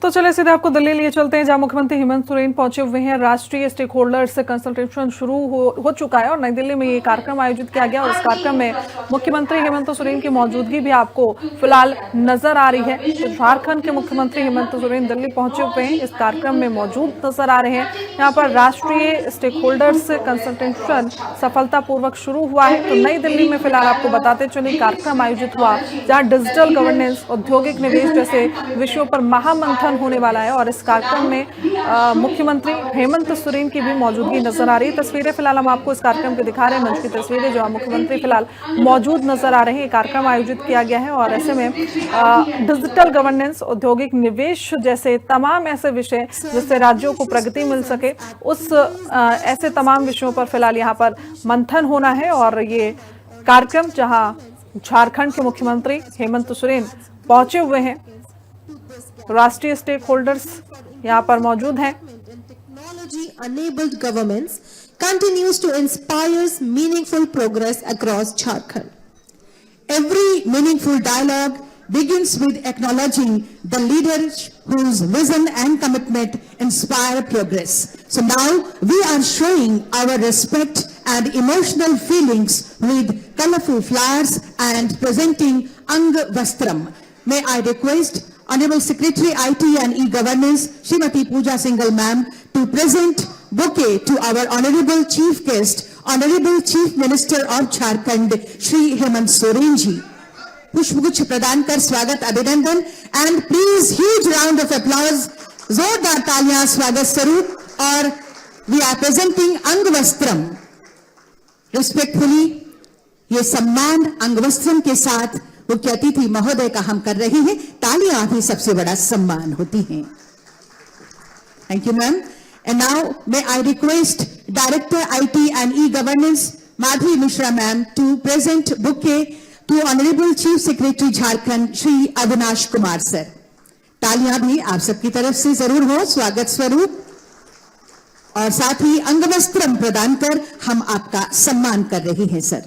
तो चले सीधे आपको दिल्ली लिए चलते हैं, जहां मुख्यमंत्री हेमंत सोरेन पहुंचे हुए हैं। राष्ट्रीय स्टेक होल्डर्स से कंसल्टेशन शुरू हो चुका है और नई दिल्ली में ये कार्यक्रम आयोजित किया गया और इस कार्यक्रम में मुख्यमंत्री हेमंत सोरेन की मौजूदगी भी आपको फिलहाल नजर आ रही है। तो झारखंड के मुख्यमंत्री हेमंत सोरेन दिल्ली पहुंचे हुए हैं, इस कार्यक्रम में मौजूद नजर आ रहे हैं। यहाँ पर राष्ट्रीय स्टेक होल्डर्स से कंसल्टेशन सफलतापूर्वक शुरू हुआ है। तो नई दिल्ली में फिलहाल आपको बताते चले कार्यक्रम आयोजित हुआ, जहाँ डिजिटल गवर्नेंस, औद्योगिक निवेश जैसे विषयों पर महामंथन होने वाला है और इस कार्यक्रम में मुख्यमंत्री हेमंत सोरेन की भी मौजूदगी नजर आ रही है। तस्वीरें फिलहाल हम आपको इस कार्यक्रम के दिखा रहे हैं, मंच की तस्वीरें, जो मुख्यमंत्री फिलहाल मौजूद नजर आ रहे हैं। कार्यक्रम आयोजित किया गया है और ऐसे में डिजिटल गवर्नेंस, औद्योगिक निवेश जैसे तमाम ऐसे विषय जिससे राज्यों को प्रगति मिल सके, उस ऐसे तमाम विषयों पर फिलहाल यहाँ पर मंथन होना है। और ये कार्यक्रम जहाँ झारखंड के मुख्यमंत्री हेमंत सोरेन पहुंचे हुए हैं, राष्ट्रीय स्टेक होल्डर्स यहाँ पर मौजूद हैं। Technology enabled governments continues to inspire meaningful progress across Jharkhand. Every meaningful dialogue begins with acknowledging the leaders whose vision and commitment inspire progress. So now we are showing our respect and emotional feelings with colorful flowers and presenting Ang Vastram. May I request Honorable Secretary IT and E-Governance, Srimati Pooja Singhal Ma'am, to present bouquet to our Honorable Chief Guest, Honorable Chief Minister of Jharkhand, Shri Hemant Soren ji. पुष्पगुच्छ प्रदान कर स्वागत अभिनंदन and please huge round of applause, जोरदार तालियां स्वागत स्वरूप। और वी आर प्रेजेंटिंग अंगवस्त्रम। रिस्पेक्टफुली ये सम्मान अंगवस्त्रम के साथ मुख्य अतिथि महोदय का हम कर रहे हैं। तालियां भी सबसे बड़ा सम्मान होती हैं। Thank you ma'am. And now may I request director IT and E-Governance Madhavi Mishra ma'am to present bouquet to honourable chief secretary Jharkhand Shri Avinash Kumar sir. तालियां भी आप सबकी तरफ से जरूर हो स्वागत स्वरूप। और साथ ही अंगवस्त्रम प्रदान कर हम आपका सम्मान कर रहे हैं सर।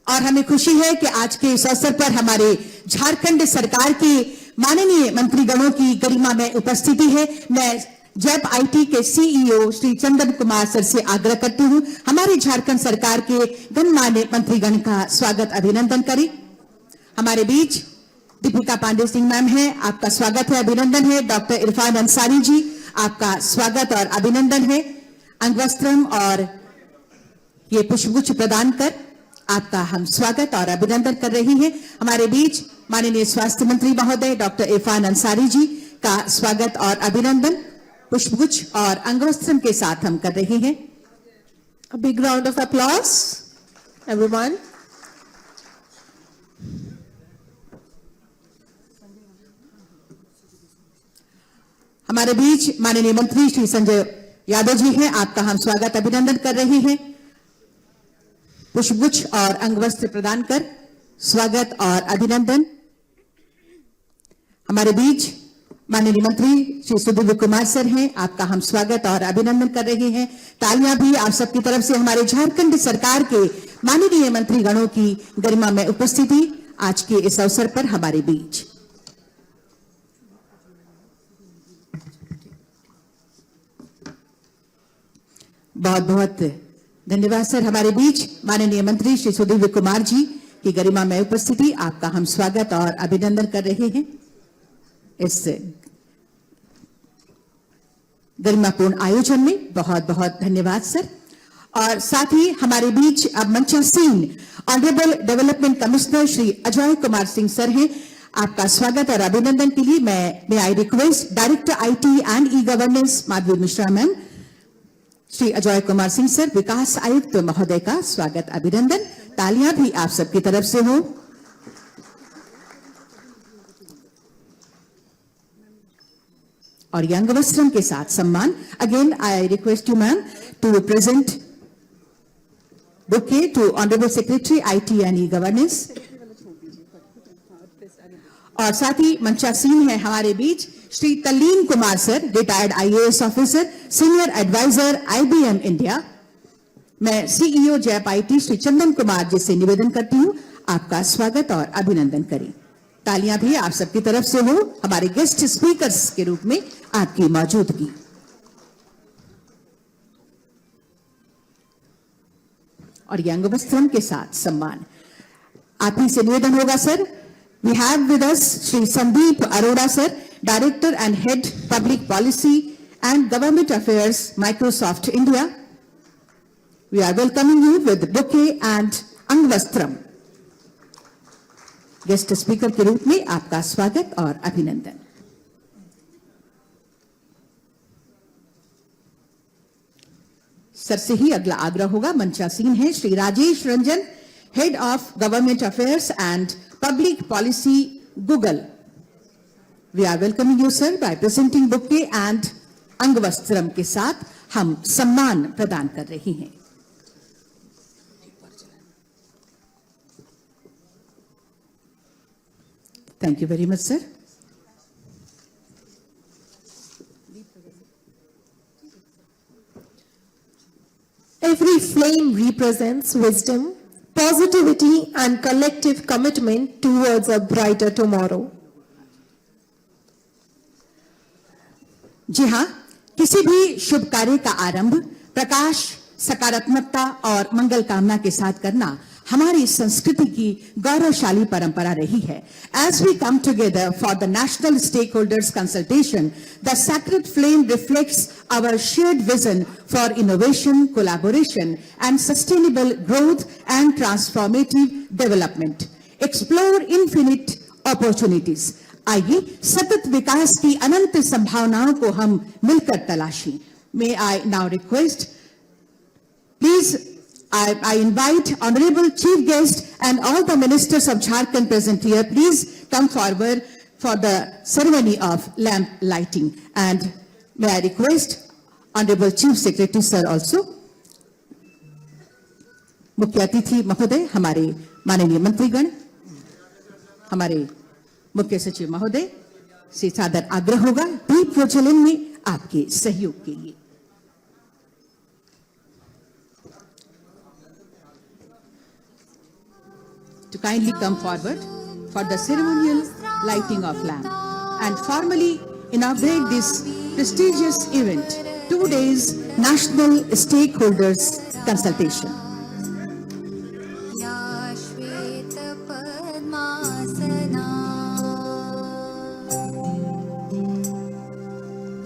और हमें खुशी है कि आज के इस अवसर पर हमारे झारखंड सरकार के माननीय मंत्रीगणों की गरिमा में उपस्थिति है। मैं जैप IT के CEO श्री चंदन कुमार सर से आग्रह करती हूं, हमारे झारखंड सरकार के गणमान्य मंत्रीगण का स्वागत अभिनंदन करें। हमारे बीच दीपिका पांडे सिंह मैम है, आपका स्वागत है, अभिनंदन है। डॉक्टर इरफान अंसारी जी, आपका स्वागत और अभिनंदन है। अंगवस्त्रम और ये पुष्पगुच्छ प्रदान कर आपका हम स्वागत और अभिनंदन कर रहे हैं। हमारे बीच माननीय स्वास्थ्य मंत्री महोदय डॉक्टर इरफान अंसारी जी का स्वागत और अभिनंदन पुष्पगुच्छ और अंगवस्त्रम के साथ हम कर रहे हैं। A big round of applause, everyone. हमारे बीच माननीय मंत्री श्री संजय यादव जी हैं, आपका हम स्वागत अभिनंदन कर रहे हैं। पुष्पगुच्छ और अंगवस्त्र प्रदान कर स्वागत और अभिनंदन। हमारे बीच माननीय मंत्री श्री सुदीव्य कुमार सर हैं, आपका हम स्वागत और अभिनंदन कर रहे हैं। तालियां भी आप सबकी तरफ से हमारे झारखंड सरकार के माननीय मंत्रीगणों की गरिमा में उपस्थिति आज के इस अवसर पर हमारे बीच। बहुत बहुत धन्यवाद सर। हमारे बीच माननीय मंत्री श्री सुदीव्य कुमार जी की गरिमा में उपस्थिति, आपका हम स्वागत और अभिनंदन कर रहे हैं इस गरिमापूर्ण आयोजन में। बहुत बहुत धन्यवाद सर। और साथ ही हमारे बीच अब मंचासीन honourable development commissioner Shri Ajay Kumar Singh sir हैं, आपका स्वागत और अभिनंदन के लिए मैं I request director IT and E-Governance Madhavi Mishra ma'am, Shri Ajay Kumar Singh sir विकास आयुक्त महोदय का स्वागत अभिनंदन। तालियां भी आप सबकी तरफ से हो। और अंगवस्त्रम के साथ सम्मान। Again I request you ma'am to present bouquet to honourable secretary IT and E-Governance। और साथ ही मंचासीन है हमारे बीच Shri Tallin Kumar sir, retired IAS officer, senior advisor IBM India. मैं CEO JAP IT Shri Chandan Kumar ji से निवेदन करती हूं, आपका स्वागत और अभिनंदन करें। तालियां भी आप सबकी तरफ से हो हमारे गेस्ट स्पीकर्स के रूप में आपकी मौजूदगी। और ये अंगवस्त्रम के साथ सम्मान आप ही से निवेदन होगा sir. We have with us Shri Sandeep Arora sir, director and head public policy and government affairs, Microsoft India. We are welcoming you with bouquet and angavastram. Guest speaker के रूप में आपका स्वागत और अभिनंदन। सर से ही अगला आग्रह होगा। मंचासीन है Shri Rajesh Ranjan, head of government affairs and public policy, Google. We are welcoming you sir by presenting bouquet and angavastram के साथ हम सम्मान प्रदान कर रही हैं। Thank you very much sir. Every flame represents wisdom, positivity, and collective commitment towards a brighter tomorrow. जी हां, किसी भी शुभ कार्य का आरंभ प्रकाश, सकारात्मकता और मंगल कामना के साथ करना हमारी संस्कृति की गौरवशाली परंपरा रही है। As we come together for the national stakeholders consultation, the sacred flame reflects our shared vision for innovation, collaboration, and sustainable growth and transformative development. Explore infinite opportunities. आइए सतत विकास की अनंत संभावनाओं को हम मिलकर तलाशें। May I now request, please, I invite Honorable Chief Guest and all the ministers of Jharkhand present here. Please come forward for the ceremony of lamp lighting. And may I request Honorable Chief Secretary Sir also. मुख्य अतिथि महोदय, हमारे माननीय मंत्रीगण, हमारे मुख्य सचिव महोदय से सादर आग्रह होगा दीप प्रज्वलन में आपके सहयोग के लिए। To kindly come forward for the ceremonial lighting of lamp and formally inaugurate this prestigious event, 2 days National Stakeholders Consultation. या श्वेत पद्मासना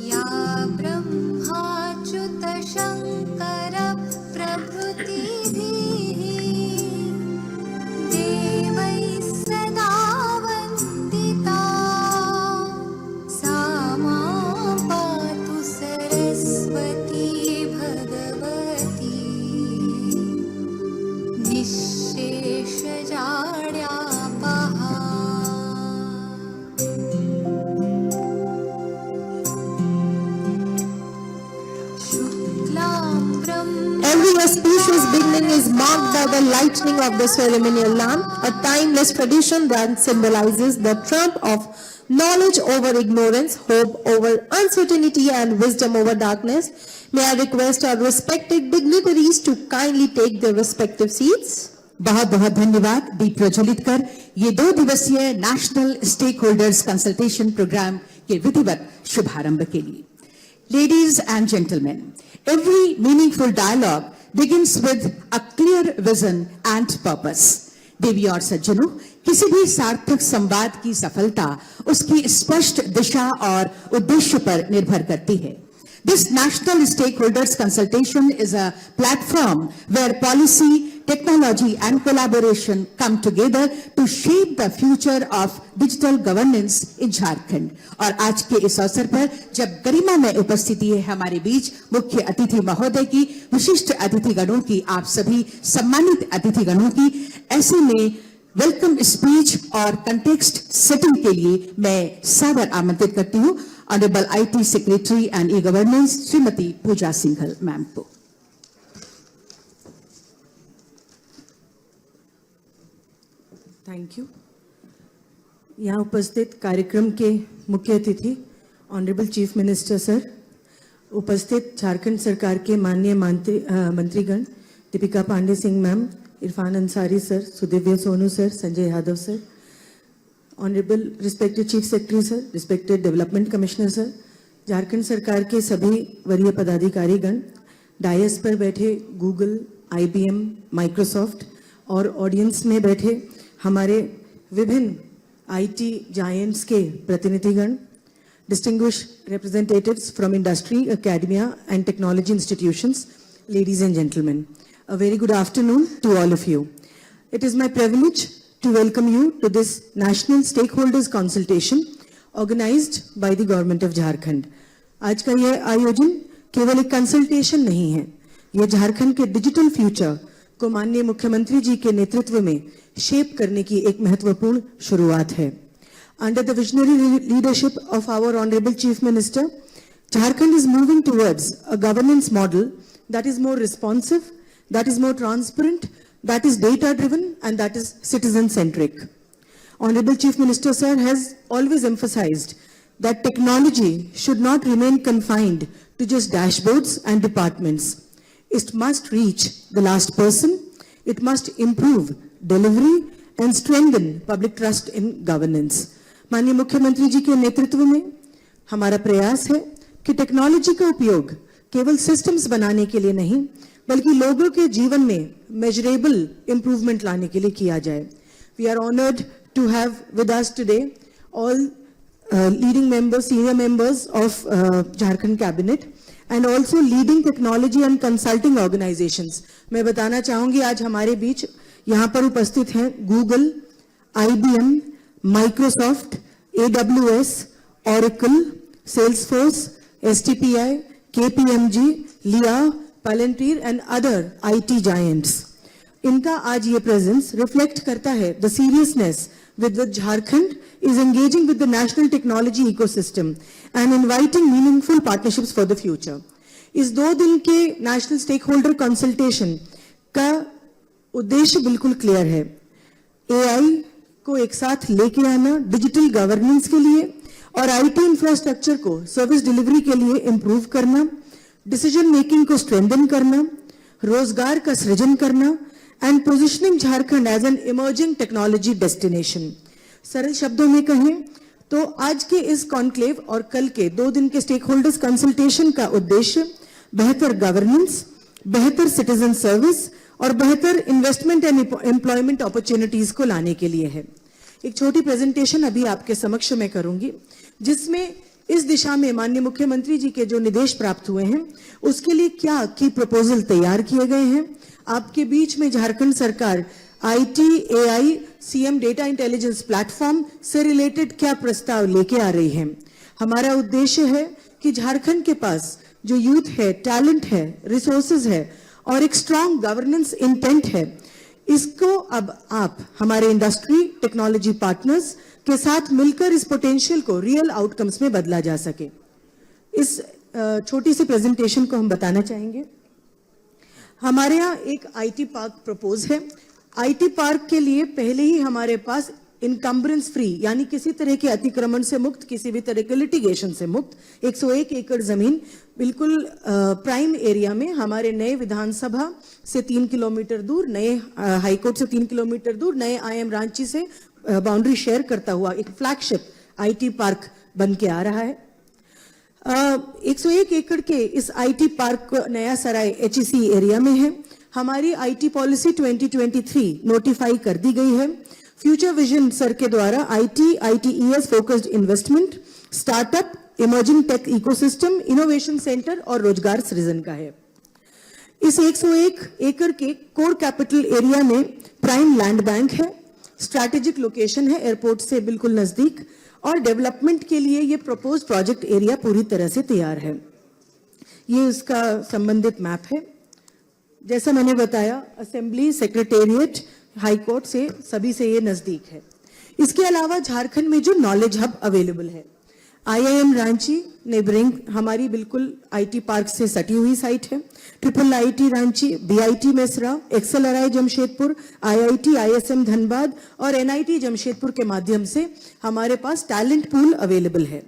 या ब्रह्माच्युत शंकर प्रभृतिभिः देवैः सदा वन्दिता सा मां पातु सरस्वती भगवती निःशेषजाड्यापहा। शुक्लां ब्रह्म Every auspicious beginning is marked by the lightning of the ceremonial lamp, a timeless tradition that symbolizes the triumph of knowledge over ignorance, hope over uncertainty, and wisdom over darkness. May I request our respected dignitaries to kindly take their respective seats. बहुत बहुत धन्यवाद दीप प्रज्वलित कर ये 2 दिवसीय national stake holders consultation programme के विधिवत शुभारंभ के लिए। Ladies and gentlemen, every meaningful dialogue begins with a clear vision and purpose. देवी और सज्जनों, किसी भी सार्थक संवाद की सफलता उसकी स्पष्ट दिशा और उद्देश्य पर निर्भर करती है। This national stakeholders consultation is a platform where policy, technology and collaboration come together to shape the future of digital governance in Jharkhand. और आज के इस अवसर पर जब गरिमा में उपस्थिति है हमारे बीच मुख्य अतिथि महोदय की, विशिष्ट अतिथिगणों की, आप सभी सम्मानित अतिथिगणों की, ऐसे में वेलकम स्पीच और कंटेक्स्ट सेटिंग के लिए मैं सादर आमंत्रित करती हूँ honourable IT secretary and e governance Shrimati Pooja Singhal ma'am को। Thank you. यहाँ उपस्थित कार्यक्रम के मुख्य अतिथि ऑनरेबल चीफ मिनिस्टर सर, उपस्थित झारखंड सरकार के माननीय मंत्रीगण, Deepika Pandey Singh ma'am, Irfan Ansari sir, Sudivya Sonu sir, Sanjay Yadav sir, honourable respected chief secretary sir, respected development commissioner sir, Jharkhand सरकार के सभी वरीय पदाधिकारीगण, डायस पर बैठे गूगल, IBM, माइक्रोसॉफ्ट और ऑडियंस में बैठे हमारे विभिन्न IT जायंट्स के प्रतिनिधिगण, distinguished representatives from industry, academia and technology institutions, ladies and gentlemen, a very good afternoon to all of you. It is my privilege to welcome you to this national stakeholders consultation organized by the government of Jharkhand. आज का यह आयोजन केवल एक consultation नहीं है, यह झारखंड के डिजिटल फ्यूचर को माननीय मुख्यमंत्री जी के नेतृत्व में शेप करने की एक महत्वपूर्ण शुरुआत है. Under the visionary leadership of our Honorable Chief Minister, Jharkhand is moving towards a governance model that is more responsive, that is more transparent, that is data-driven, and that is citizen-centric. Honorable Chief Minister Sir has always emphasized that technology should not remain confined to just dashboards and departments. It must reach the last person, it must improve delivery and strengthen public trust in governance. माननीय मुख्यमंत्री जी के नेतृत्व में हमारा प्रयास है कि technology का उपयोग केवल सिस्टम्स बनाने के लिए नहीं, बल्कि लोगों के जीवन में मेजरेबल इंप्रूवमेंट लाने के लिए किया जाए. We are honoured to have with us today all leading members, senior members of Jharkhand cabinet and also leading technology and consulting organisations. मैं बताना चाहूंगी आज हमारे बीच यहाँ पर उपस्थित हैं Google, IBM, Microsoft, AWS, Oracle, Salesforce, STPI, KPMG, LIA, Palantir and other IT giants. इनका आज ये प्रेजेंस रिफ्लेक्ट करता है the seriousness with which Jharkhand is engaging with the national technology ecosystem and inviting meaningful partnerships for the future. इस 2 दिन के national stake holder consultation का उद्देश्य बिल्कुल क्लियर है. AI को एक साथ लेके आना डिजिटल गवर्नेंस के लिए और IT इंफ्रास्ट्रक्चर को सर्विस डिलीवरी के लिए इंप्रूव करना, डिसीजन मेकिंग को स्ट्रेंथन करना, रोजगार का सृजन करना and positioning Jharkhand as an emerging technology destination. सरल शब्दों में कहें तो आज के इस कॉन्क्लेव और कल के 2 दिन के स्टेक होल्डर्स कंसल्टेशन का उद्देश्य बेहतर गवर्नेंस, बेहतर सिटीजन सर्विस और बेहतर इन्वेस्टमेंट एंड एम्प्लॉयमेंट अपॉर्चुनिटीज को लाने के लिए है. एक छोटी प्रेजेंटेशन अभी आपके समक्ष में करूंगी, जिसमें इस दिशा में माननीय मुख्यमंत्री जी के जो निर्देश प्राप्त हुए हैं उसके लिए क्या की प्रपोजल तैयार किए गए हैं. आपके बीच में झारखंड सरकार IT, AI, CM data intelligence platform से रिलेटेड क्या प्रस्ताव लेके आ रही है. हमारा उद्देश्य है कि झारखंड के पास जो यूथ है, टैलेंट है, रिसोर्सेज है और एक स्ट्रॉन्ग गवर्नेंस इंटेंट है, इसको अब आप हमारे इंडस्ट्री, टेक्नोलॉजी पार्टनर्स के साथ मिलकर इस पोटेंशियल को रियल आउटकम्स में बदला जा सके. इस छोटी सी प्रेजेंटेशन को हम बताना चाहेंगे. हमारे यहाँ एक IT पार्क प्रपोज है. IT पार्क के लिए पहले ही हमारे पास इनकम्बरेंस फ्री यानी किसी तरह के अतिक्रमण से मुक्त, किसी भी तरह के लिटिगेशन से मुक्त 101 एकड़ जमीन बिल्कुल प्राइम एरिया में हमारे नए विधानसभा से 3 किलोमीटर दूर, नए हाईकोर्ट से 3 किलोमीटर दूर, नए IIM रांची से बाउंड्री शेयर करता हुआ एक फ्लैगशिप IT पार्क बन के आ रहा है. 101 एकड़ के इस IT पार्क नया सराय HEC एरिया में है. हमारी IT पॉलिसी 2023 नोटिफाई कर दी गई है. फ्यूचर विजन सर के द्वारा ITES focused investment, startup, emerging tech ecosystem, innovation centre और रोजगार सृजन का है. इस 101 एकड़ के कोर कैपिटल एरिया में प्राइम लैंड बैंक है, स्ट्रैटेजिक लोकेशन है एयरपोर्ट से बिल्कुल नजदीक और डेवलपमेंट के लिए ये प्रपोज प्रोजेक्ट एरिया पूरी तरह से तैयार है. ये इसका संबंधित मैप है. जैसा मैंने बताया, असेंबली, सेक्रेटेरिएट, हाई कोर्ट से सभी से ये नजदीक है. इसके अलावा झारखंड में जो नॉलेज हब अवेलेबल है, IIM रांची नेबरिंग हमारी बिल्कुल IT पार्क से सटी हुई साइट है. IIIT Ranchi, BIT Mesra, XLRI Jamshedpur, IIT ISM Dhanbad और NIT जमशेदपुर के माध्यम से हमारे पास टैलेंट पूल अवेलेबल है.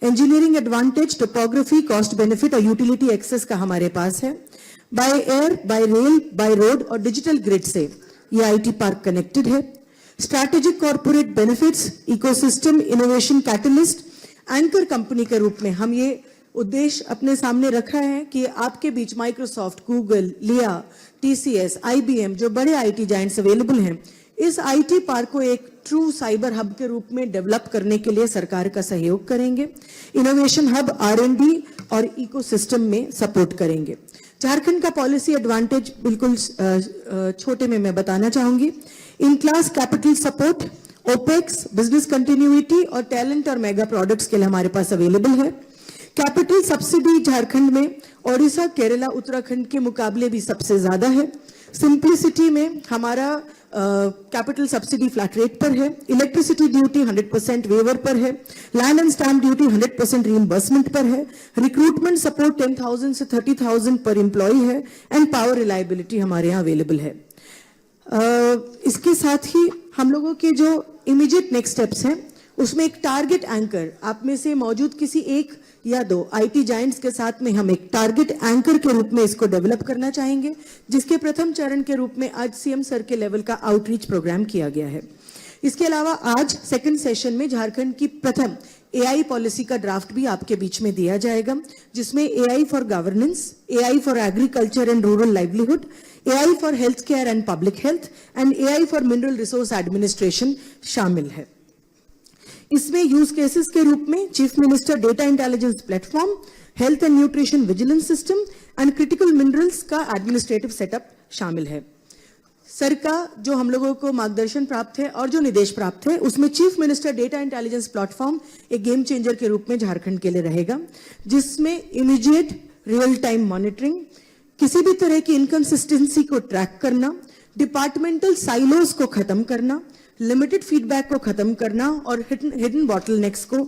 Engineering advantage, topography, cost benefit और यूटिलिटी एक्सेस का हमारे पास है. By air, bye rail, by road और डिजिटल ग्रिड से ये आईटी पार्क कनेक्टेड है। Strategic corporate benefits, ecosystem innovation catalyst, anchor company के रूप में हम ये उद्देश्य अपने सामने रखा है कि आपके बीच माइक्रोसॉफ्ट, गूगल, लिया, टीसीएस, आईबीएम जो बड़े आईटी जायंट्स अवेलेबल हैं, इस आईटी पार्क को एक ट्रू साइबर हब के रूप में डेवलप करने के लिए सरकार का सहयोग करेंगे। इनोवेशन हब, आर&डी और इकोसिस्टम में सपोर्ट करेंगे। झारखंड का पॉलिसी एडवांटेज बिल्कुल छोटे में मैं बताना चाहूंगी। In class capital support, opex, business continuity और टैलेंट और मेगा प्रोडक्ट्स के लिए हमारे पास अवेलेबल है। कैपिटल सब्सिडी झारखंड में ओडिशा, केरला, उत्तराखंड के मुकाबले भी सबसे ज्यादा है। सिंप्लिसिटी में हमारा कैपिटल सब्सिडी फ्लैट रेट पर है। इलेक्ट्रिसिटी ड्यूटी 100% वेवर पर है। Land and stamp duty 100% reimbursement पर है। रिक्रूटमेंट सपोर्ट 10,000 से 30,000 पर एम्प्लॉय है एंड पावर रिलायबिलिटी हमारे यहाँ अवेलेबल है। इसके साथ ही हम लोगों के जो इमीडिएट नेक्स्ट स्टेप्स हैं उसमें एक टारगेट एंकर, आप में से मौजूद किसी एक या दो आईटी जायंट्स के साथ में हम एक टारगेट एंकर के रूप में इसको डेवलप करना चाहेंगे, जिसके प्रथम चरण के रूप में आज सीएम सर के लेवल का आउटरीच प्रोग्राम किया गया है। इसके अलावा आज सेकंड सेशन में झारखंड की प्रथम एआई पॉलिसी का ड्राफ्ट भी आपके बीच में दिया जाएगा, जिसमें AI for governance, AI for agriculture and rural livelihood, AI for health care and public health and AI for mineral resource administration शामिल है। इसमें यूज केसेस के रूप में chief minister data intelligence platform, health and nutrition vigilance system and critical minerals का administrative setup शामिल है। Sir का जो हम लोगों को मार्गदर्शन प्राप्त है और जो निर्देश प्राप्त है उसमें chief minister data intelligence platform एक गेम चेंजर के रूप में झारखंड के लिए रहेगा, जिसमें इमीडिएट रियल टाइम मॉनिटरिंग, किसी भी तरह की इनकंसिस्टेंसी को ट्रैक करना, डिपार्टमेंटल साइलोज को खत्म करना, लिमिटेड फीडबैक को खत्म करना और हिडन बॉटलनेक्स को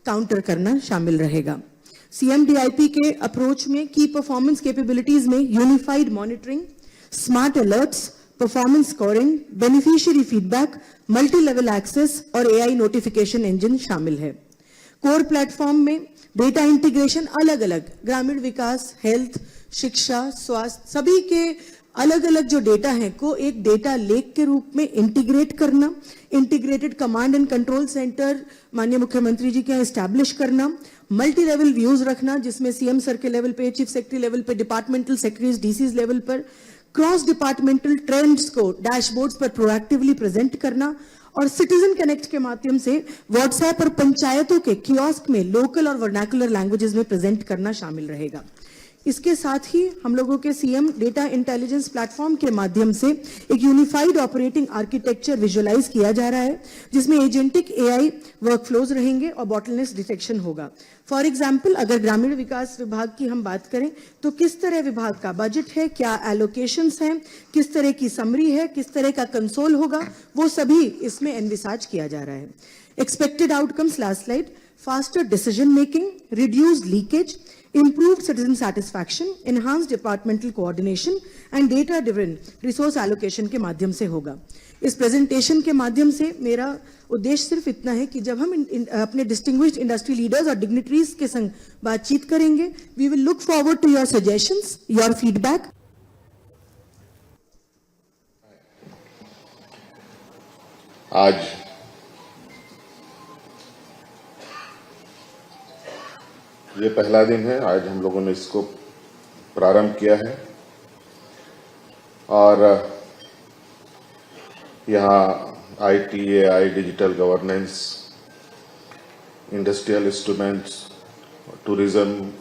काउंटर करना शामिल रहेगा। सीएमडीआईपी के अप्रोच में की परफॉर्मेंस कैपेबिलिटीज में unified monitoring, smart alerts, performance scoring, beneficiary feedback, multi level access और एआई नोटिफिकेशन इंजन शामिल है। कोर प्लेटफॉर्म में डेटा इंटीग्रेशन अलग अलग ग्रामीण विकास, हेल्थ, शिक्षा, स्वास्थ्य सभी के अलग अलग जो डेटा है को एक डेटा लेक के रूप में इंटीग्रेट करना, integrated command and control centre माननीय मुख्यमंत्री जी के यहाँ एस्टैब्लिश करना, मल्टी लेवल व्यूज रखना जिसमें सीएम सर के लेवल पे, चीफ सेक्रेटरी लेवल पे, डिपार्टमेंटल सेक्रेटरीज, डीसीज लेवल पर क्रॉस डिपार्टमेंटल ट्रेंड्स को डैशबोर्ड्स पर प्रोएक्टिवली प्रेजेंट करना और सिटीजन कनेक्ट के माध्यम से व्हाट्सएप और पंचायतों के कियोस्क में लोकल और वर्नाकुलर लैंग्वेजेस में प्रेजेंट करना शामिल रहेगा। इसके साथ ही हम लोगों के सीएम डेटा इंटेलिजेंस प्लेटफॉर्म के माध्यम से एक यूनिफाइड ऑपरेटिंग आर्किटेक्चर विजुअलाइज किया जा रहा है, जिसमें एजेंटिक एआई वर्कफ्लोज रहेंगे और बॉटलनेस डिटेक्शन होगा। फॉर एग्जाम्पल, अगर ग्रामीण विकास विभाग की हम बात करें तो किस तरह विभाग का बजट है, क्या एलोकेशंस हैं, किस तरह की समरी है, किस तरह का कंसोल होगा, वो सभी इसमें एनविसाज किया जा रहा है। Expected outcomes, last slide, faster decision making, reduced leakage, improved citizen satisfaction, enhanced departmental coordination and data driven resource allocation के माध्यम से होगा। इस प्रेजेंटेशन के माध्यम से मेरा उद्देश्य सिर्फ इतना है कि जब हम अपने डिस्टिंग्विश्ड इंडस्ट्री लीडर्स और डिग्निटरीज के संग बातचीत करेंगे, we will look forward to your suggestions, your feedback. आज ये पहला दिन है, आज हम लोगों ने इसको प्रारंभ किया है और यहाँ IT, AI, digital governance, industrial instruments, tourism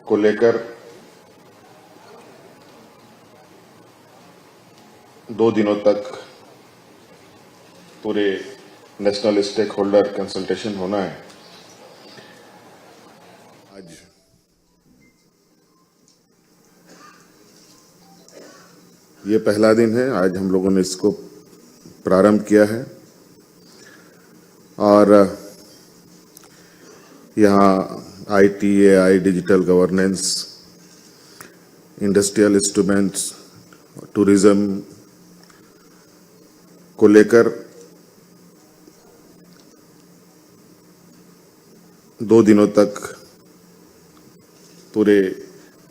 को लेकर 2 दिनों तक पूरे नेशनल स्टेक होल्डर कंसल्टेशन होना है। आज ये पहला दिन है, आज हम लोगों ने इसको प्रारंभ किया है और यहाँ IT, AI, digital governance, industrial instruments, tourism को लेकर 2 दिनों तक पूरे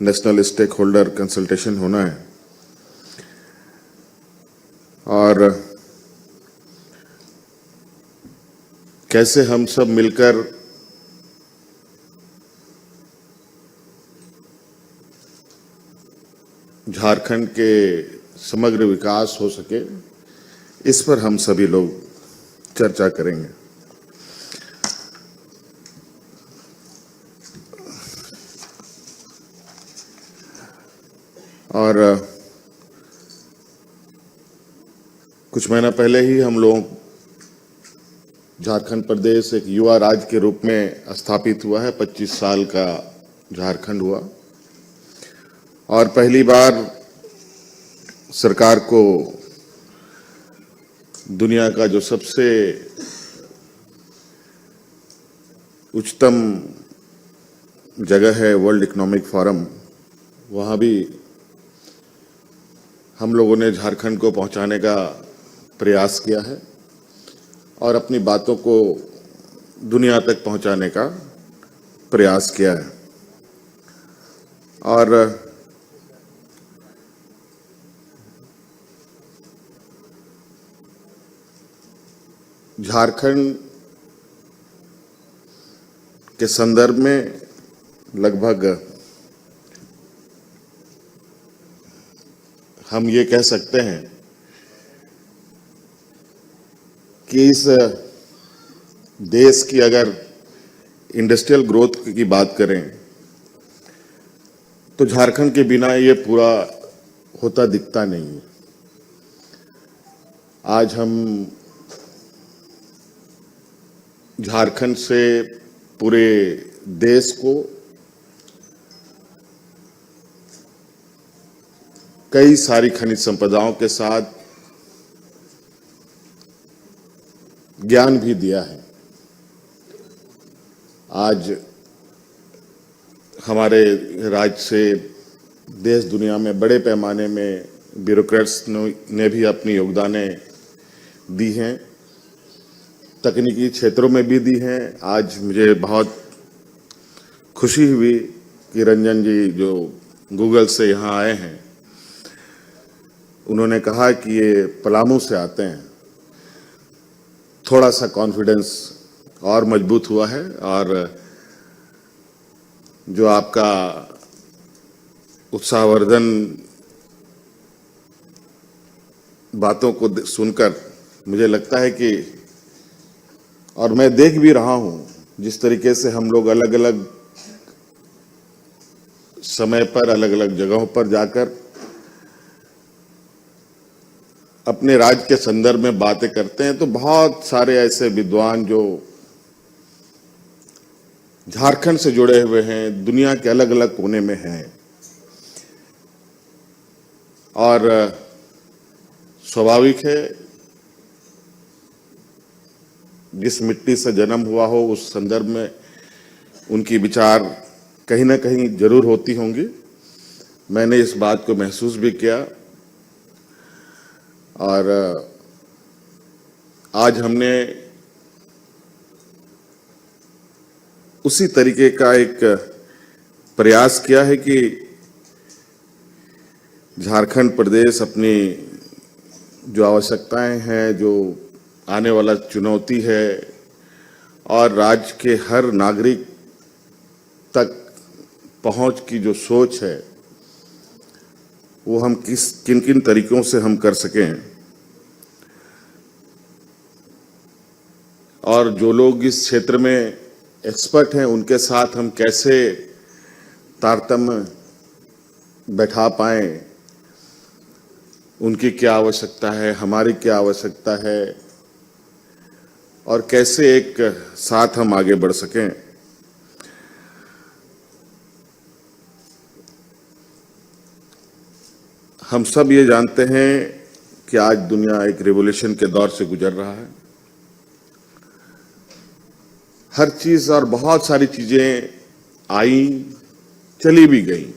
नेशनल स्टेक होल्डर कंसल्टेशन होना है और कैसे हम सब मिलकर झारखंड के समग्र विकास हो सके, इस पर हम सभी लोग चर्चा करेंगे। और कुछ महीना पहले ही हम लोग झारखंड प्रदेश एक युवा राज्य के रूप में स्थापित हुआ है। 25 साल का झारखंड हुआ और पहली बार सरकार को दुनिया का जो सबसे उच्चतम जगह है वर्ल्ड इकोनॉमिक फोरम, वहाँ भी हम लोगों ने झारखंड को पहुंचाने का प्रयास किया है और अपनी बातों को दुनिया तक पहुंचाने का प्रयास किया है। और झारखंड के संदर्भ में लगभग हम ये कह सकते हैं कि इस देश की अगर इंडस्ट्रियल ग्रोथ की बात करें तो झारखंड के बिना ये पूरा होता दिखता नहीं है। आज हम झारखंड से पूरे देश को कई सारी खनिज संपदाओं के साथ ज्ञान भी दिया है। आज हमारे राज्य से देश दुनिया में बड़े पैमाने में ब्यूरोक्रेट्स ने भी अपनी योगदानें दी हैं, तकनीकी क्षेत्रों में भी दी हैं। आज मुझे बहुत खुशी हुई कि रंजन जी जो गूगल से यहाँ आए हैं, उन्होंने कहा कि ये पलामू से आते हैं। थोड़ा सा कॉन्फिडेंस और मजबूत हुआ है और जो आपका उत्साहवर्धन बातों को सुनकर मुझे लगता है कि, और मैं देख भी रहा हूं जिस तरीके से हम लोग अलग अलग समय पर अलग अलग जगहों पर जाकर अपने राज्य के संदर्भ में बातें करते हैं, तो बहुत सारे ऐसे विद्वान जो झारखंड से जुड़े हुए हैं, दुनिया के अलग अलग कोने में हैं और स्वाभाविक है जिस मिट्टी से जन्म हुआ हो उस संदर्भ में उनकी विचार कहीं ना कहीं जरूर होती होंगी। मैंने इस बात को महसूस भी किया और आज हमने उसी तरीके का एक प्रयास किया है कि झारखंड प्रदेश अपनी जो आवश्यकताएं हैं, जो आने वाला चुनौती है और राज्य के हर नागरिक तक पहुंच की जो सोच है, वो हम किन किन तरीकों से हम कर सकें और जो लोग इस क्षेत्र में एक्सपर्ट हैं उनके साथ हम कैसे तारतम्य बैठा पाएं, उनकी क्या आवश्यकता है, हमारी क्या आवश्यकता है और कैसे एक साथ हम आगे बढ़ सकें। हम सब ये जानते हैं कि आज दुनिया एक रिवॉल्यूशन के दौर से गुजर रहा है। हर चीज और बहुत सारी चीजें आई, चली भी गई,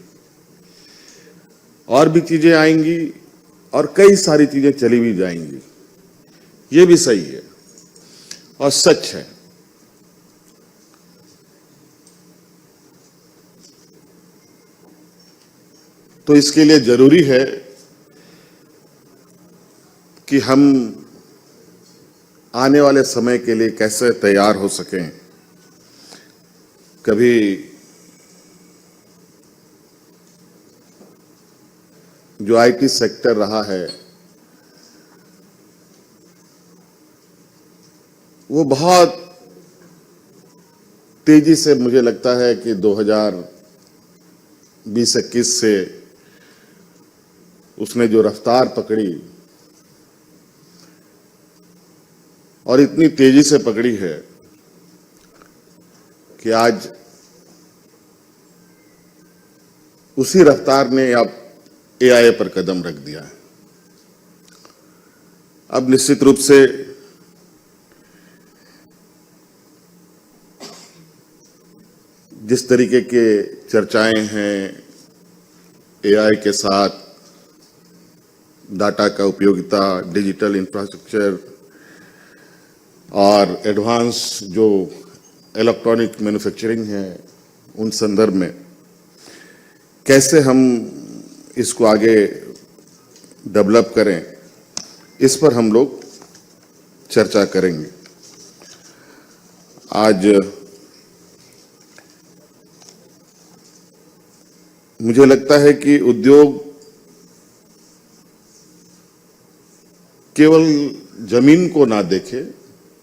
और भी चीजें आएंगी और कई सारी चीजें चली भी जाएंगी। ये भी सही है और सच है। तो इसके लिए जरूरी है कि हम आने वाले समय के लिए कैसे तैयार हो सकें। कभी जो आईटी सेक्टर रहा है वो बहुत तेजी से, मुझे लगता है कि 2020-21 से उसने जो रफ्तार पकड़ी और इतनी तेजी से पकड़ी है कि आज उसी रफ्तार ने अब एआई पर कदम रख दिया है। अब निश्चित रूप से जिस तरीके के चर्चाएं हैं एआई के साथ, डाटा का उपयोगिता, डिजिटल इंफ्रास्ट्रक्चर और एडवांस जो इलेक्ट्रॉनिक मैन्युफैक्चरिंग है, उन संदर्भ में कैसे हम इसको आगे डेवलप करें, इस पर हम लोग चर्चा करेंगे। आज मुझे लगता है कि उद्योग केवल जमीन को ना देखे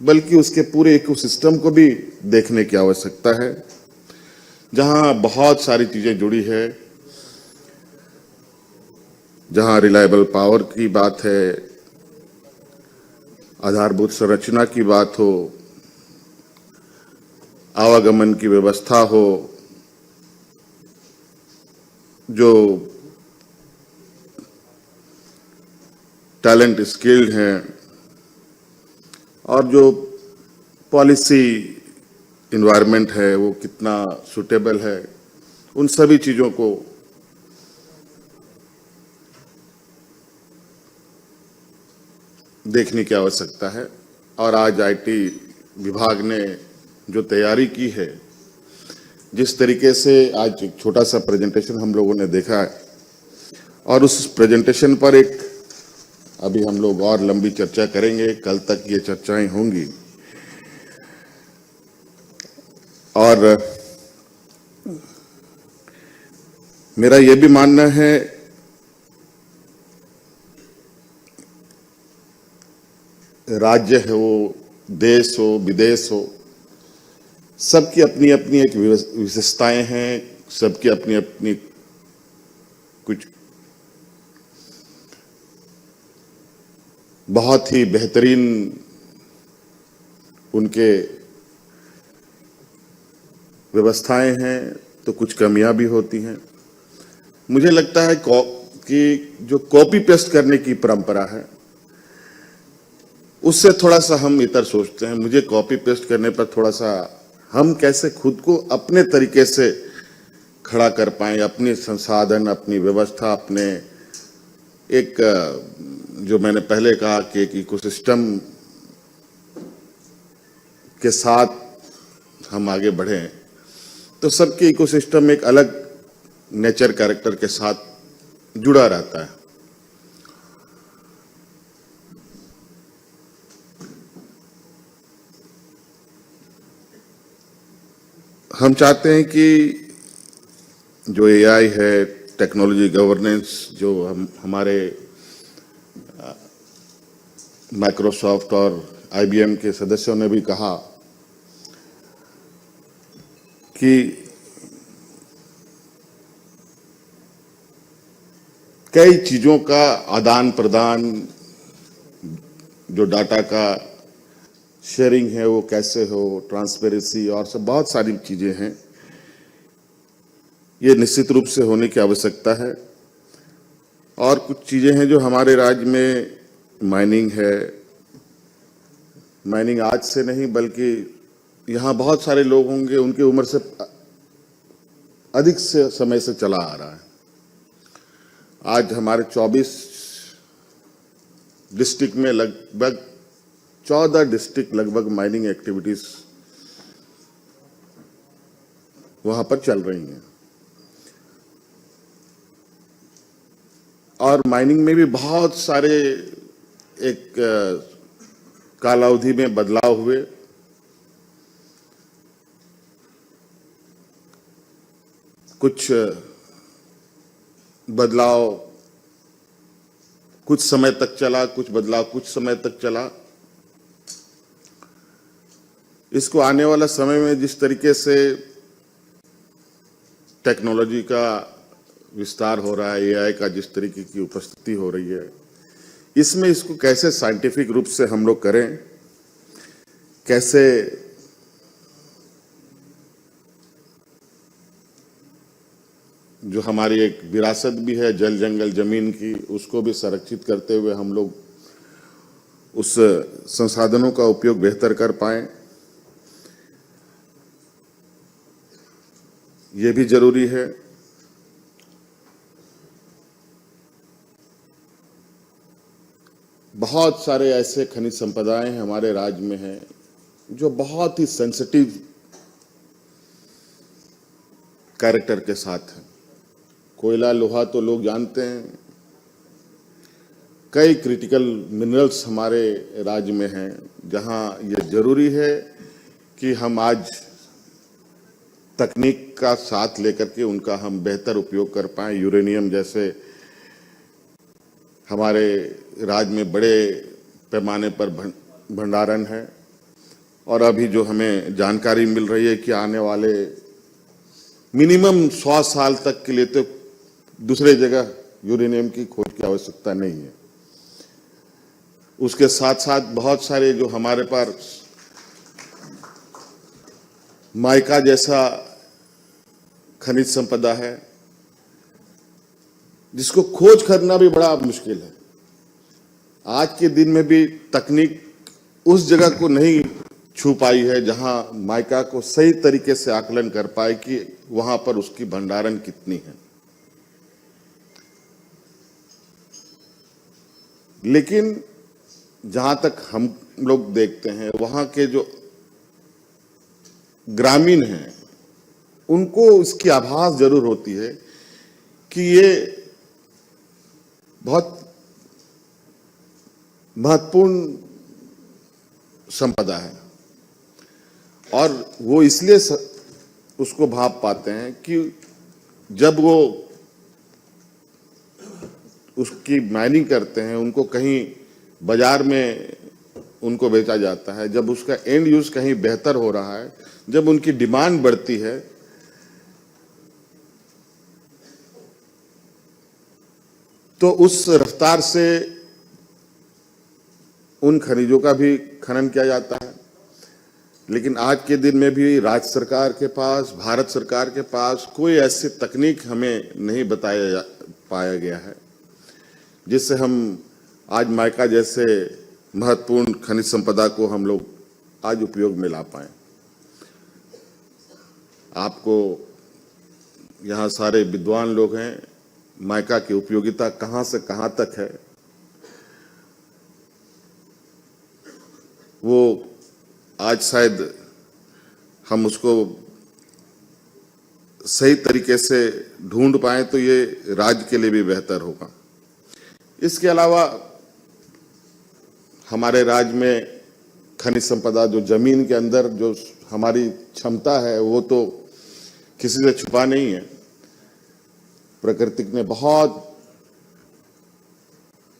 बल्कि उसके पूरे इकोसिस्टम को भी देखने की आवश्यकता है, जहां बहुत सारी चीजें जुड़ी है, जहां रिलायबल पावर की बात है, आधारभूत संरचना की बात हो, आवागमन की व्यवस्था हो, जो टैलेंट स्किल्ड हैं और जो पॉलिसी इन्वायरमेंट है वो कितना सुटेबल है, उन सभी चीजों को देखने की आवश्यकता है। और आज आईटी विभाग ने जो तैयारी की है, जिस तरीके से आज एक छोटा सा प्रेजेंटेशन हम लोगों ने देखा है और उस प्रेजेंटेशन पर एक अभी हम लोग और लंबी चर्चा करेंगे, कल तक ये चर्चाएं होंगी। और मेरा ये भी मानना है राज्य हो, देश हो, विदेश हो, सबकी अपनी अपनी एक विशेषताएं हैं, सबकी अपनी अपनी कुछ बहुत ही बेहतरीन उनके व्यवस्थाएं हैं, तो कुछ कमियां भी होती हैं। मुझे लगता है कि जो कॉपी पेस्ट करने की परंपरा है उससे थोड़ा सा हम इतर सोचते हैं। मुझे कॉपी पेस्ट करने पर थोड़ा सा हम कैसे खुद को अपने तरीके से खड़ा कर पाएं, अपने संसाधन, अपनी व्यवस्था, अपने एक जो मैंने पहले कहा कि एक इकोसिस्टम के साथ हम आगे बढ़ें, तो सबके इकोसिस्टम एक अलग नेचर कैरेक्टर के साथ जुड़ा रहता है। हम चाहते हैं कि जो एआई है, टेक्नोलॉजी गवर्नेंस, जो हमारे माइक्रोसॉफ्ट और आईबीएम के सदस्यों ने भी कहा कि कई चीजों का आदान प्रदान, जो डाटा का शेयरिंग है वो कैसे हो, ट्रांसपेरेंसी और सब बहुत सारी चीजें हैं, ये निश्चित रूप से होने की आवश्यकता है। और कुछ चीजें हैं जो हमारे राज्य में माइनिंग है। माइनिंग आज से नहीं बल्कि यहाँ बहुत सारे लोग होंगे, उनकी उम्र से अधिक से समय से चला आ रहा है। आज हमारे 24 डिस्ट्रिक्ट में लगभग 14 डिस्ट्रिक्ट लगभग माइनिंग एक्टिविटीज वहां पर चल रही हैं। और माइनिंग में भी बहुत सारे एक कालावधि में बदलाव हुए। कुछ बदलाव कुछ समय तक चला, कुछ बदलाव कुछ समय तक चला। इसको आने वाला समय में जिस तरीके से टेक्नोलॉजी का विस्तार हो रहा है, एआई का जिस तरीके की उपस्थिति हो रही है, इसमें इसको कैसे साइंटिफिक रूप से हम लोग करें, कैसे जो हमारी एक विरासत भी है जल जंगल जमीन की, उसको भी संरक्षित करते हुए हम लोग उस संसाधनों का उपयोग बेहतर कर पाएं, ये भी जरूरी है। बहुत सारे ऐसे खनिज संपदाएं हमारे राज्य में हैं जो बहुत ही सेंसिटिव कैरेक्टर के साथ हैं। कोयला, लोहा तो लोग जानते हैं, कई क्रिटिकल मिनरल्स हमारे राज्य में हैं जहां ये जरूरी है कि हम आज तकनीक का साथ लेकर के उनका हम बेहतर उपयोग कर पाएं। यूरेनियम जैसे हमारे राज्य में बड़े पैमाने पर भंडारण है, और अभी जो हमें जानकारी मिल रही है कि आने वाले मिनिमम 100 साल तक के लिए तो दूसरे जगह यूरेनियम की खोज की आवश्यकता नहीं है। उसके साथ साथ बहुत सारे जो हमारे पास माइका जैसा खनिज संपदा है जिसको खोज करना भी बड़ा मुश्किल है। आज के दिन में भी तकनीक उस जगह को नहीं छू पाई है जहां माइका को सही तरीके से आकलन कर पाए कि वहां पर उसकी भंडारण कितनी है। लेकिन जहां तक हम लोग देखते हैं, वहां के जो ग्रामीण हैं उनको इसकी आभास जरूर होती है कि ये बहुत महत्वपूर्ण संपदा है, और वो इसलिए उसको भाप पाते हैं कि जब वो उसकी माइनिंग करते हैं, उनको कहीं बाजार में उनको बेचा जाता है, जब उसका एंड यूज कहीं बेहतर हो रहा है, जब उनकी डिमांड बढ़ती है, तो उस रफ्तार से उन खनिजों का भी खनन किया जाता है। लेकिन आज के दिन में भी राज्य सरकार के पास, भारत सरकार के पास कोई ऐसी तकनीक हमें नहीं पाया गया है जिससे हम आज माइका जैसे महत्वपूर्ण खनिज संपदा को हम लोग आज उपयोग में ला पाए। आपको यहाँ सारे विद्वान लोग हैं, माइका की उपयोगिता कहाँ से कहाँ तक है वो आज शायद हम उसको सही तरीके से ढूंढ पाए तो ये राज्य के लिए भी बेहतर होगा। इसके अलावा हमारे राज्य में खनिज संपदा जो जमीन के अंदर जो हमारी क्षमता है वो तो किसी से छुपा नहीं है। प्रकृति ने बहुत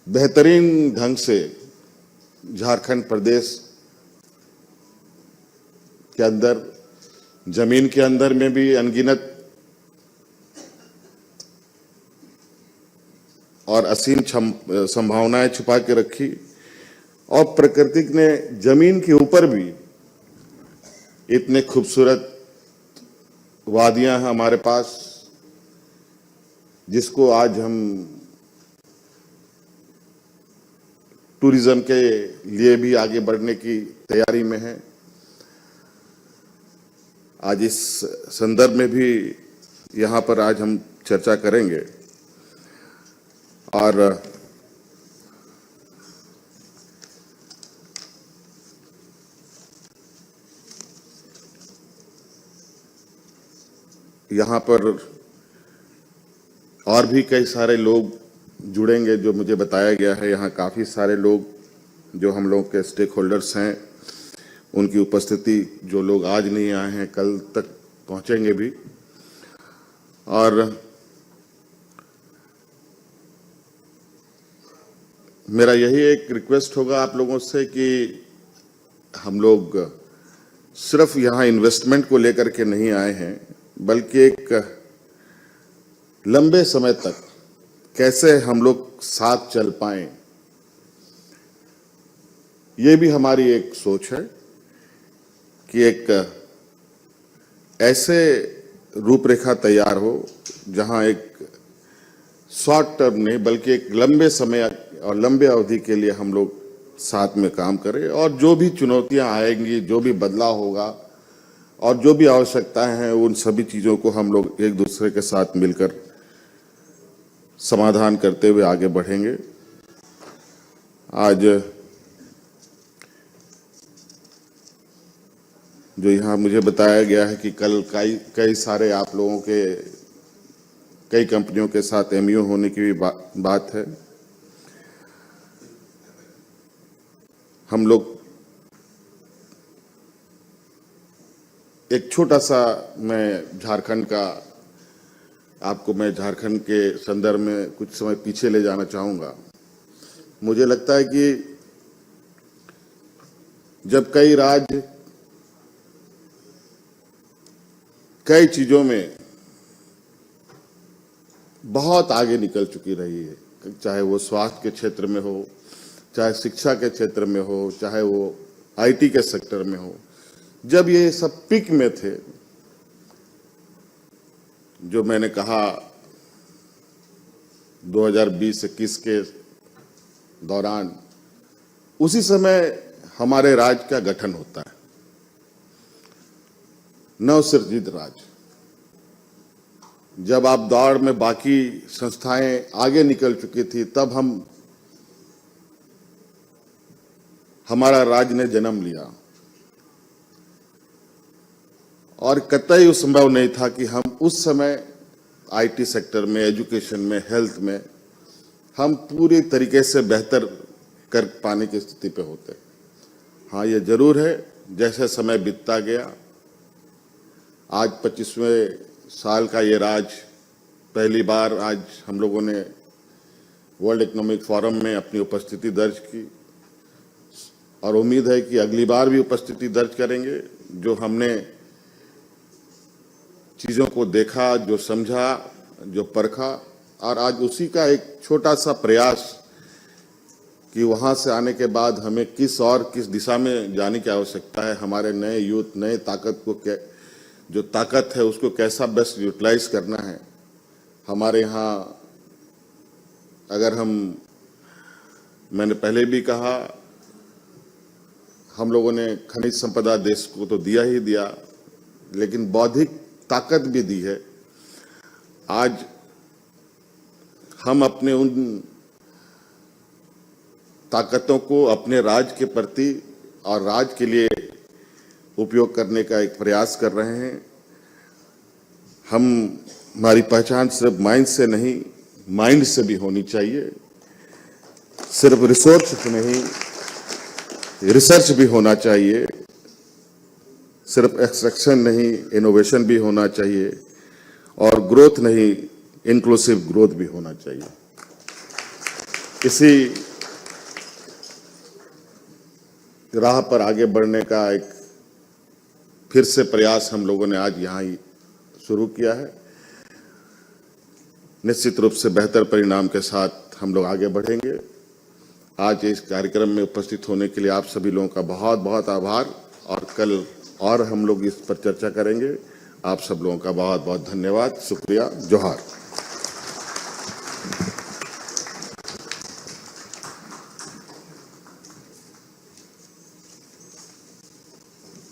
बेहतरीन ढंग से झारखंड प्रदेश के अंदर, जमीन के अंदर में भी अनगिनत और असीम संभावनाएं छुपा के रखी, और प्रकृति ने जमीन के ऊपर भी इतने खूबसूरत वादियां हैं हमारे पास जिसको आज हम टूरिज्म के लिए भी आगे बढ़ने की तैयारी में हैं। आज इस संदर्भ में भी यहाँ पर आज हम चर्चा करेंगे, और यहाँ पर और भी कई सारे लोग जुड़ेंगे, जो मुझे बताया गया है यहाँ काफ़ी सारे लोग जो हम लोग के स्टेक होल्डर्स हैं, उनकी उपस्थिति, जो लोग आज नहीं आए हैं कल तक पहुँचेंगे भी। और मेरा यही एक रिक्वेस्ट होगा आप लोगों से कि हम लोग सिर्फ यहाँ इन्वेस्टमेंट को लेकर के नहीं आए हैं, बल्कि एक लंबे समय तक कैसे हम लोग साथ चल पाएं, ये भी हमारी एक सोच है कि एक ऐसे रूपरेखा तैयार हो जहां एक शॉर्ट टर्म नहीं बल्कि एक लंबे समय और लंबे अवधि के लिए हम लोग साथ में काम करें, और जो भी चुनौतियां आएंगी, जो भी बदलाव होगा और जो भी आवश्यकताएं हैं, उन सभी चीजों को हम लोग एक दूसरे के साथ मिलकर समाधान करते हुए आगे बढ़ेंगे। आज जो यहाँ मुझे बताया गया है कि कल कई सारे आप लोगों के कई कंपनियों के साथ एमओयू होने की भी बात है। हम लोग एक छोटा सा, मैं झारखंड के संदर्भ में कुछ समय पीछे ले जाना चाहूंगा। मुझे लगता है कि जब कई राज्य कई चीजों में बहुत आगे निकल चुकी रही है, चाहे वो स्वास्थ्य के क्षेत्र में हो, चाहे शिक्षा के क्षेत्र में हो, चाहे वो आईटी के सेक्टर में हो, जब ये सब पीक में थे, जो मैंने कहा 2020-21 के दौरान, उसी समय हमारे राज्य का गठन होता है, नवसृजित राज्य। जब आप दौड़ में बाकी संस्थाएं आगे निकल चुकी थी, तब हमारा राज्य ने जन्म लिया, और कतई वो संभव नहीं था कि हम उस समय आईटी सेक्टर में, एजुकेशन में, हेल्थ में हम पूरी तरीके से बेहतर कर पाने की स्थिति पे होते। हाँ, ये जरूर है, जैसे समय बीतता गया, आज 25वें साल का ये राज, पहली बार आज हम लोगों ने वर्ल्ड इकोनॉमिक फोरम में अपनी उपस्थिति दर्ज की, और उम्मीद है कि अगली बार भी उपस्थिति दर्ज करेंगे। जो हमने चीज़ों को देखा, जो समझा, जो परखा, और आज उसी का एक छोटा सा प्रयास कि वहाँ से आने के बाद हमें किस दिशा में जाने की आवश्यकता है, हमारे नए यूथ, नए ताकत को जो ताकत है उसको कैसा बेस्ट यूटिलाइज करना है। हमारे यहाँ अगर मैंने पहले भी कहा, हम लोगों ने खनिज संपदा देश को तो दिया ही दिया, लेकिन बौद्धिक ताकत भी दी है। आज हम अपने उन ताकतों को अपने राज्य के प्रति और राज्य के लिए उपयोग करने का एक प्रयास कर रहे हैं। हमारी पहचान सिर्फ माइंड से नहीं, माइंड से भी होनी चाहिए। सिर्फ रिसोर्स नहीं, रिसर्च भी होना चाहिए। सिर्फ एक्सट्रैक्शन नहीं, इनोवेशन भी होना चाहिए, और ग्रोथ नहीं, इंक्लूसिव ग्रोथ भी होना चाहिए। इसी राह पर आगे बढ़ने का एक फिर से प्रयास हम लोगों ने आज यहाँ ही शुरू किया है। निश्चित रूप से बेहतर परिणाम के साथ हम लोग आगे बढ़ेंगे। आज इस कार्यक्रम में उपस्थित होने के लिए आप सभी लोगों का बहुत बहुत आभार, और कल और हम लोग इस पर चर्चा करेंगे। आप सब लोगों का बहुत बहुत धन्यवाद, शुक्रिया, जोहार।